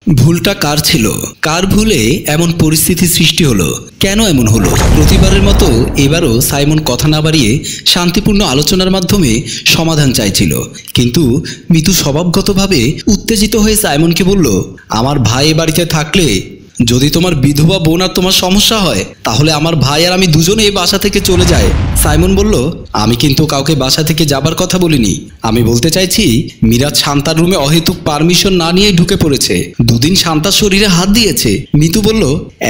ভুলটা কার ছিল? কার ভুলে এমন পরিস্থিতি সৃষ্টি হলো? কেন এমন হলো? প্রতিবারের মতো এবারও সাইমন কথা না বাড়িয়ে শান্তিপূর্ণ আলোচনার মাধ্যমে সমাধান চাইছিল, কিন্তু মিতু স্বভাবগতভাবে উত্তেজিত হয়ে সাইমনকে বলল, আমার ভাই এ বাড়িতে থাকলে যদি তোমার বিধবা বোন আর তোমার সমস্যা হয় তাহলে আমার ভাই আর আমি দুজনে এই বাসা থেকে চলে যাই। সাইমন বলল, আমি কিন্তু কাউকে বাসা থেকে যাবার কথা বলিনি। আমি বলতে চাইছি মিরাজ শান্তার রুমে অহেতুক পারমিশন না নিয়েই ঢুকে পড়েছে। দুদিন শান্তার শরীরে হাত দিয়েছে। মিতু বলল,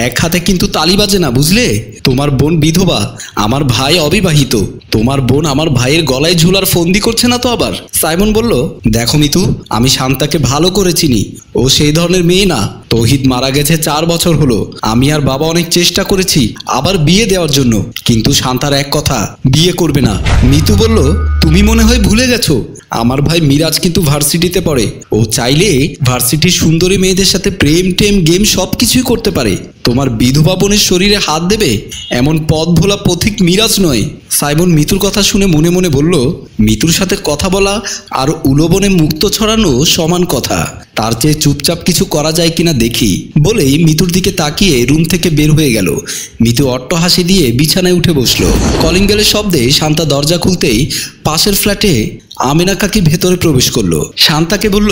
এক হাতে কিন্তু তালি বাজে না, বুঝলে? তোমার বোন বিধবা, আমার ভাই অবিবাহিত। তোমার বোন আমার ভাইয়ের গলায় ঝুলার ফন্দি করছে না তো আবার? সাইমন বলল, দেখো মিতু, আমি শান্তাকে ভালো করে চিনি। ও সেই ধরনের মেয়ে না। তৌহিদ মারা গেছে 4 বছর হলো। আমি আর বাবা অনেক চেষ্টা করেছি আবার বিয়ে দেওয়ার জন্য, কিন্তু শান্তার এক কথা, বিয়ে করবে না। মিতু বলল, তুমি মনে হয় ভুলে গেছো, আমার ভাই মিরাজ কিন্তু ভার্সিটিতে পড়ে। ও চাইলে ভার্সিটির সুন্দরী মেয়েদের সাথে প্রেম টেম গেম সবকিছুই করতে পারে। তোমার বিধবা বোনের শরীরে হাত দেবে এমন পথ ভোলা পথিক মিরাজ নয়। সাইমন মিতুর কথা শুনে মনে মনে বলল, মিতুর সাথে কথা বলা আর উলোবনে মুক্ত ছড়ানো সমান কথা। তার চেয়ে চুপচাপ কিছু করা যায় কিনা দেখি বলেই মিতুর দিকে তাকিয়ে রুম থেকে বের হয়ে গেল। মিতু অট্ট হাসি দিয়ে বিছানায় উঠে বসলো। কলিং বেলের শব্দে শান্তা দরজা খুলতেই পাশের ফ্ল্যাটে আমিনা কাকি ভেতরে প্রবেশ করলো। শান্তাকে বলল,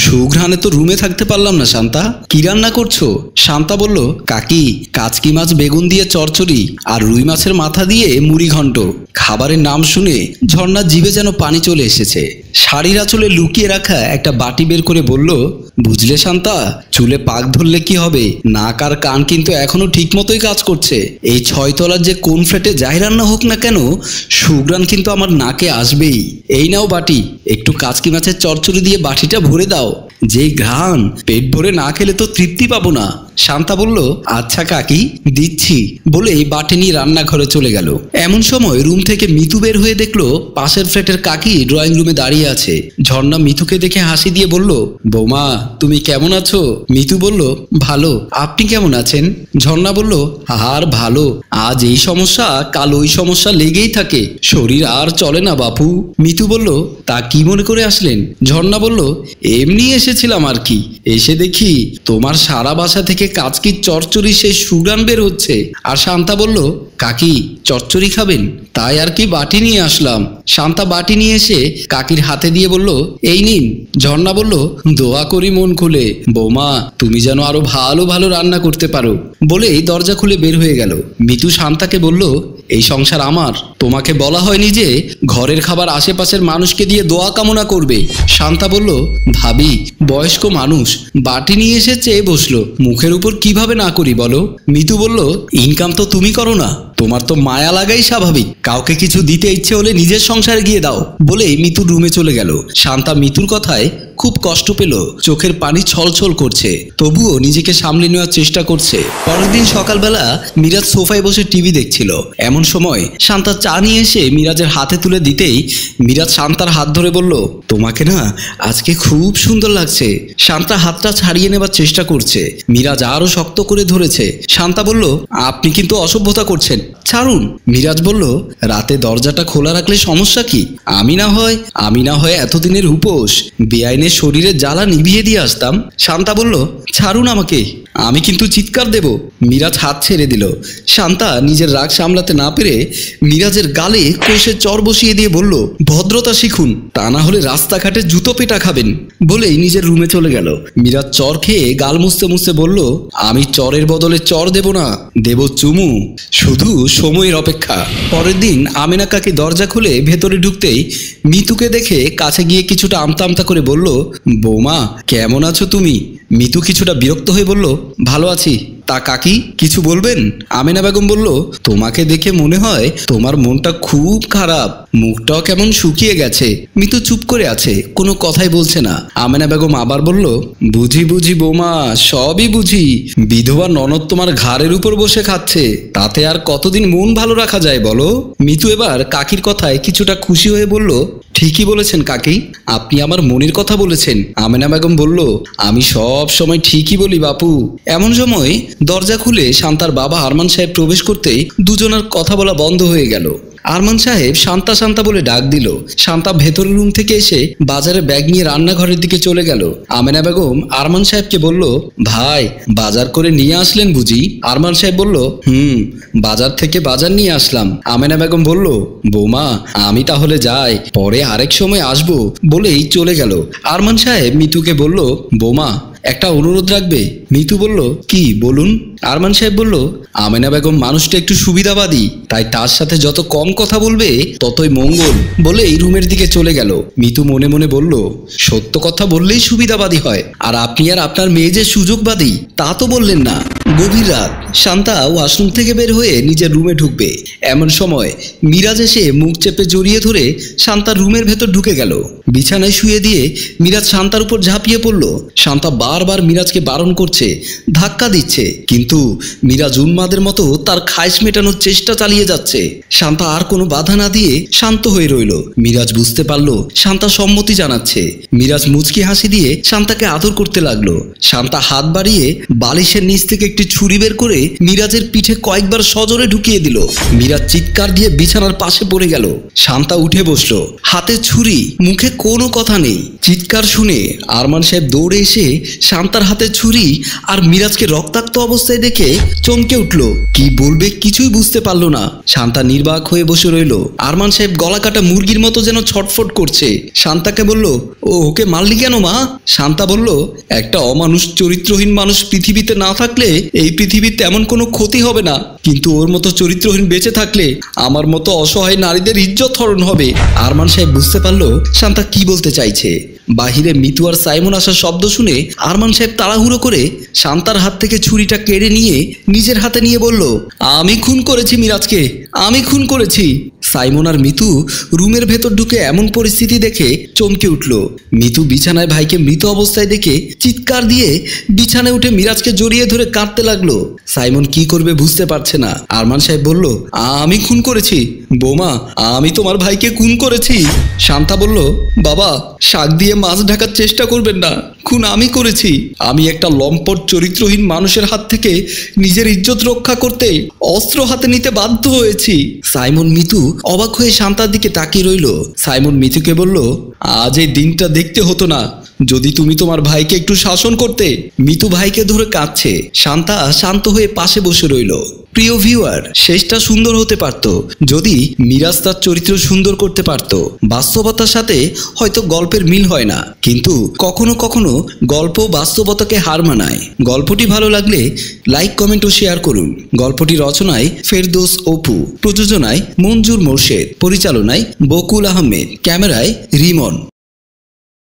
সুঘ্রাণে তো রুমে থাকতে পারলাম না। শান্তা, কি রান্না করছো? শান্তা বলল, কাকি, কাচকি মাছ বেগুন দিয়ে চচ্চড়ি আর রুই মাছের মাথা দিয়ে মুড়ি ঘন্ট। খাবারের নাম শুনে ঝর্ণার জিভে যেন পানি চলে এসেছে। শাড়ির আঁচলে লুকিয়ে রাখা একটা বাটি বের করে বলল, বুঝলে শান্তা, চুলে পাক ধরলে কি হবে? নাক আর কান কিন্তু এখনো ঠিক মতোই কাজ করছে। এই 6 তলার যে কোন ফ্ল্যাটে যাই রান্না হোক না কেন, সুঘ্রাণ কিন্তু আমার নাকে আসবেই। এই নাও বাটি, একটু কাচকি মাছের চচ্চড়ি দিয়ে বাটিটা ভরে দাও। যে ঘ্রাণ, পেট ভরে না খেলে তো তৃপ্তি পাবো না। শান্তা বলল, আচ্ছা কাকি, দিচ্ছি বলেই বাটি নিয়ে রান্নাঘরে চলে গেল। এমন সময় রুম থেকে মিতু বের হয়ে দেখলো পাশের ফ্ল্যাটের কাকি ড্রয়িং রুমে দাঁড়িয়ে আছে। ঝর্ণা মিতুকে দেখে হাসি দিয়ে বলল, বৌমা, তুমি কেমন আছো? মিতু বলল, ভালো, আপনি কেমন আছেন? ঝর্ণা বলল, আর ভালো, আজ এই সমস্যা কাল ওই সমস্যা লেগেই থাকে, শরীর আর চলে না বাপু। মিতু বলল, তা কি মনে করে আসলেন? ঝর্ণা বলল, এমনি এসেছিলাম আর কি। এসে দেখি তোমার সারা বাসা থেকে কাচকির চচ্চড়ি সেই সুঘ্রাণ বের হচ্ছে। আর শান্তা বলল, কাকি, চচ্চড়ি খাবেন? তাই আর কি বাটি নিয়ে আসলাম। শান্তা বাটি নিয়ে এসে কাকির হাতে দিয়ে বলল, এই নিন। ঝর্ণা বলল, দোয়া করি মন খুলে, বৌমা, তুমি যেন আরো ভালো ভালো রান্না করতে পারো বলেই দরজা খুলে বের হয়ে গেল। মিতু শান্তাকে বলল, এই সংসার আমার, তোমাকে বলা হয়নি যে ঘরের খাবার আশেপাশের মানুষকে দিয়ে দোয়া কামনা করবে? শান্তা বলল, ভাবি, বয়স্ক মানুষ, বাটি নিয়ে এসে চেয়ে বসলো, মুখের উপর কিভাবে না করি বলো? মিতু বলল, ইনকাম তো তুমি করো না, তোমার তো মায়া লাগাই স্বাভাবিক। কাউকে কিছু দিতে ইচ্ছে হলে নিজের সংসারে গিয়ে দাও বলেই মিতুর রুমে চলে গেল। শান্তা মিতুর কথায় খুব কষ্ট পেল, চোখের পানি ছলছল করছে, তবুও নিজেকে সামলে নেওয়ার চেষ্টা করছে। পরের দিন সকালবেলা মিরাজ সোফায় বসে টিভি দেখছিল। এমন সময় শান্তা চা নিয়ে এসে মিরাজের হাতে তুলে দিতেই মিরাজ শান্তার হাত ধরে বলল, তোমাকে না আজকে খুব সুন্দর লাগছে। শান্তা হাতটা ছাড়িয়ে নেবার চেষ্টা করছে, মিরাজ আরো শক্ত করে ধরেছে। শান্তা বলল, আপনি কিন্তু অসভ্যতা করছেন, ছাড়ুন। মিরাজ বলল, রাতে দরজাটা খোলা রাখলে সমস্যা কি? আমি না হয় এতদিনের উপোস বেআইনের শরীরে জ্বালা নিভিয়ে দিয়ে আসতাম। শান্তা বলল, ছাড়ুন আমাকে, আমি কিন্তু চিৎকার দেব। মিরাজ হাত ছেড়ে দিল। শান্তা নিজের রাগ সামলাতে না পেরে মিরাজের গালে কষে চর বসিয়ে দিয়ে বলল, ভদ্রতা শিখুন, তা না হলে রাস্তাঘাটে জুতো পেটা খাবেন বলেই নিজের রুমে চলে গেল। মিরাজ চর খেয়ে গাল মুছতে মুছতে বলল, আমি চরের বদলে চর দেব না, দেব চুমু, শুধু সময়ের অপেক্ষা। পরের দিন আমিনা কাকি দরজা খুলে ভেতরে ঢুকতেই মিতুকে দেখে কাছে গিয়ে কিছুটা আমতা আমতা করে বলল, বৌমা, কেমন আছো তুমি? মিতু কিছুটা বিরক্ত হয়ে বলল, ভালো আছি। তা কাকি, কিছু বলবেন? আমিনা বেগম বলল, তোমাকে দেখে মনে হয় তোমার মনটা খুব খারাপ, মুখটাও কেমন শুকিয়ে গেছে। মিতু চুপ করে আছে, কোনো কথাই বলছে না। আমিনা বেগম আবার বলল, বুঝি বৌমা, সবই বুঝি। বিধবা ননদ তোমার ঘাড়ের উপর বসে খাচ্ছে, তাতে আর কতদিন মন ভালো রাখা যায় বলো? মিতু এবার কাকির কথায় কিছুটা খুশি হয়ে বলল, ঠিকই বলেছেন কাকি, আপনি আমার মনের কথা বলেছেন। আমিনা বেগম বলল, আমি সব সময় ঠিকই বলি বাপু। এমন সময় দরজা খুলে শান্তার বাবা আরমান সাহেব প্রবেশ করতেই দুজনের কথা বলা বন্ধ হয়ে গেল। আরমান সাহেব শান্তা শান্তা বলে ডাক দিল। শান্তা ভেতরের রুম থেকে এসে বাজারে ব্যাগ নিয়ে রান্নাঘরের দিকে চলে গেল। আমেনা বেগম আরমান সাহেবকে বলল, ভাই বাজার করে নিয়ে আসলেন বুঝি? আরমান সাহেব বলল, বাজার থেকে বাজার নিয়ে আসলাম। আমেনা বেগম বলল, বৌমা আমি তাহলে যাই, পরে আরেক সময় আসবো বলেই চলে গেল। আরমান সাহেব মিতুকে বলল, বৌমা একটা অনুরোধ রাখবে? মিতু বলল, কি বলুন? আরমান সাহেব বলল, আমেনা বেগম মানুষটা একটু সুবিধাবাদী, তাই তার সাথে যত কম কথা বলবে ততই মঙ্গল বলেই রুমের দিকে চলে গেল। মিতু মনে মনে বলল, সত্য কথা বললেই সুবিধাবাদী হয়, আর আপনি আর আপনার মেয়ে যে সুযোগবাদী তা তো বললেন না। গভীর রাত, শান্তা ওয়াশরুম থেকে বের হয়ে নিজের রুমে ঢুকবে, এমন সময় মিরাজ এসে মুখ চেপে জড়িয়ে ধরে শান্তার রুমের ভেতর ঢুকে গেল। বিছানায় শুয়ে দিয়ে মিরাজ শান্তার উপর ঝাঁপিয়ে পড়ল। শান্তা বারবার মিরাজকে বারণ করছে, ধাক্কা দিচ্ছে, কিন্তু মিরাজ উন্মাদের মতো তার খায়েশ মেটানোর চেষ্টা চালিয়ে যাচ্ছে। শান্তা আর কোনো বাধা না দিয়ে শান্ত হয়ে রইল। মিরাজ বুঝতে পারল শান্তা সম্মতি জানাচ্ছে। মিরাজ মুচকি হাসি দিয়ে শান্তাকে আদর করতে লাগলো। শান্তা হাত বাড়িয়ে বালিশের নিচ থেকে একটি ছুরি বের করে মিরাজের পিঠে কয়েকবার সজোরে ঢুকিয়ে দিল। মিরাজ চিৎকার দিয়ে বিছানার পাশে পড়ে গেল। শান্তা উঠে বসলো, হাতে ছুরি, মুখে কোনো কথা নেই। চিৎকার শুনে আরমান সাহেব দৌড়ে এসে শান্তার হাতে ছুরি আর মিরাজকে রক্তাক্ত অবস্থায় দেখে চমকে উঠল। কি বলবে কিছুই বুঝতে পারলো না। শান্তা নির্বাক হয়ে বসে রইল। আরমান সাহেব গলা কাটা মুরগির মতো যেন ছটফট করছে। শান্তাকে বলল, ওকে মারলি কেন মা? শান্তা বলল, একটা অমানুষ চরিত্রহীন মানুষ পৃথিবীতে না থাকলে এই পৃথিবীতে তেমন কোনো ক্ষতি হবে না, কিন্তু ওর মতো চরিত্রহীন বেঁচে থাকলে আমার মতো অসহায় নারীদের ইজ্জত হরণ হবে। আরমান সাহেব বুঝতে পারলো শান্তা কি বলতে চাইছে। বাহিরে মিতু আর সাইমন আসার শব্দ শুনে আরমান সাহেব তাড়াহুড়ো করে শান্তার হাত থেকে ছুরিটা কেড়ে নিয়ে নিজের হাতে নিয়ে বলল, আমি খুন করেছি মিরাজকে, আমি খুন করেছি। সাইমন আর মিতু রুমের ভেতর ঢুকে এমন পরিস্থিতি দেখে চমকে উঠল। মিতু বিছানায় ভাইকে মৃত অবস্থায় দেখে চিৎকার দিয়ে বিছানায় উঠে মিরাজকে জড়িয়ে ধরে কাঁদতে লাগলো। সাইমন কি করবে বুঝতে পারছে না। আরমান সাহেব বলল, আমি খুন করেছি বৌমা, আমি তোমার ভাইকে খুন করেছি। শান্তা বলল, বাবা শাক দিয়ে মাছ ঢাকার চেষ্টা করবেন না, খুন আমি করেছি। আমি একটা লম্পট চরিত্রহীন মানুষের হাত থেকে নিজের ইজ্জত রক্ষা করতে অস্ত্র হাতে নিতে বাধ্য হয়েছি। সাইমন মিতু অবাক হয়ে শান্তার দিকে তাকিয়ে রইল। সাইমন মিতুকে বলল, আজ এই দিনটা দেখতে হতো না যদি তুমি তোমার ভাইকে একটু শাসন করতে। মিতু ভাইকে ধরে কাঁদছে। শান্তা শান্ত হয়ে পাশে বসে রইল। প্রিয় ভিউয়ার, শেষটা সুন্দর হতে পারত যদি মিরাজ তার চরিত্র সুন্দর করতে পারত। বাস্তবতার সাথে হয়তো গল্পের মিল হয় না, কিন্তু কখনো কখনো গল্প বাস্তবতাকে হার মানায়। গল্পটি ভালো লাগলে লাইক, কমেন্ট ও শেয়ার করুন। গল্পটি রচনায় ফেরদৌস অপু, প্রযোজনায় মঞ্জুর মোর্শেদ, পরিচালনায় বকুল আহমেদ, ক্যামেরায় রিমন।